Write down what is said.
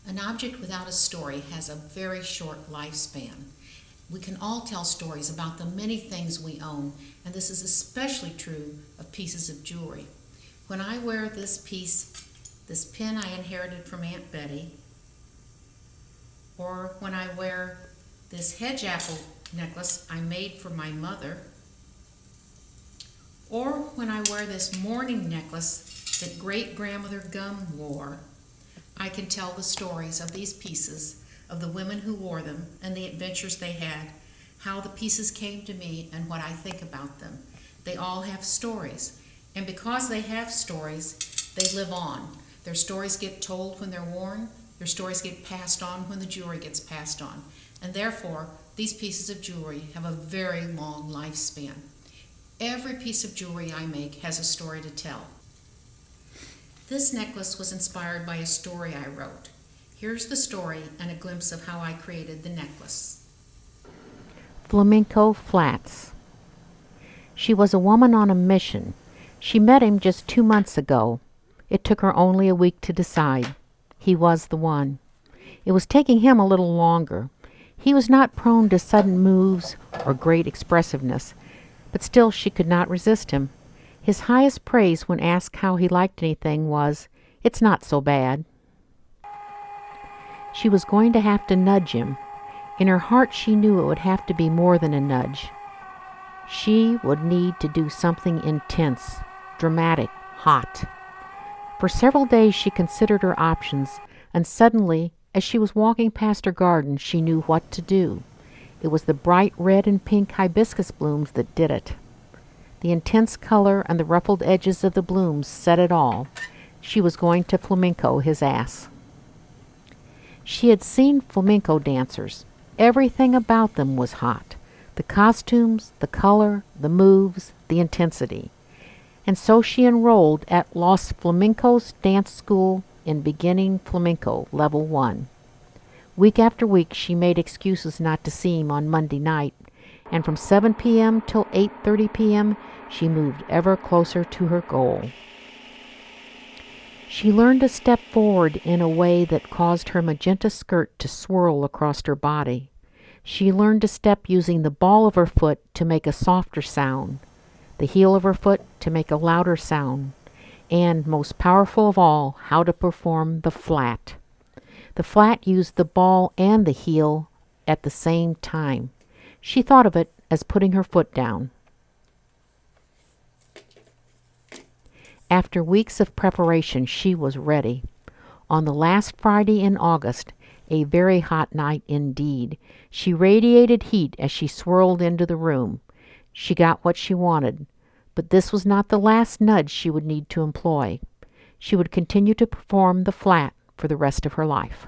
An object without a story has a very short lifespan. We can all tell stories about the many things we own, and this is especially true of pieces of jewelry. When I wear this pin I inherited from Aunt Betty, or when I wear this hedge apple necklace I made for my mother, or when I wear this mourning necklace that great-grandmother Gum wore, I can tell the stories of these pieces, of the women who wore them and the adventures they had, how the pieces came to me and what I think about them. They all have stories, and because they have stories, they live on. Their stories get told when they're worn, their stories get passed on when the jewelry gets passed on, and therefore these pieces of jewelry have a very long lifespan. Every piece of jewelry I make has a story to tell. This necklace was inspired by a story I wrote. Here's the story and a glimpse of how I created the necklace. Flamenco Flats. She was a woman on a mission. She met him just 2 months ago. It took her only a week to decide. He was the one. It was taking him a little longer. He was not prone to sudden moves or great expressiveness, but still she could not resist him. His highest praise when asked how he liked anything was, "It's not so bad." She was going to have to nudge him. In her heart she knew it would have to be more than a nudge. She would need to do something intense, dramatic, hot. For several days she considered her options, and suddenly, as she was walking past her garden, she knew what to do. It was the bright red and pink hibiscus blooms that did it. The intense color and the ruffled edges of the blooms said it all. She was going to flamenco his ass. She had seen flamenco dancers. Everything about them was hot. The costumes, the color, the moves, the intensity. And so she enrolled at Los Flamencos Dance School in Beginning Flamenco Level 1. Week after week she made excuses not to see him on Monday night, and from 7 p.m. till 8:30 p.m. she moved ever closer to her goal. She learned to step forward in a way that caused her magenta skirt to swirl across her body. She learned to step using the ball of her foot to make a softer sound, the heel of her foot to make a louder sound, and, most powerful of all, how to perform the flat. The flat used the ball and the heel at the same time. She thought of it as putting her foot down. After weeks of preparation, she was ready. On the last Friday in August, a very hot night indeed, she radiated heat as she swirled into the room. She got what she wanted, but this was not the last nudge she would need to employ. She would continue to perform the flat for the rest of her life.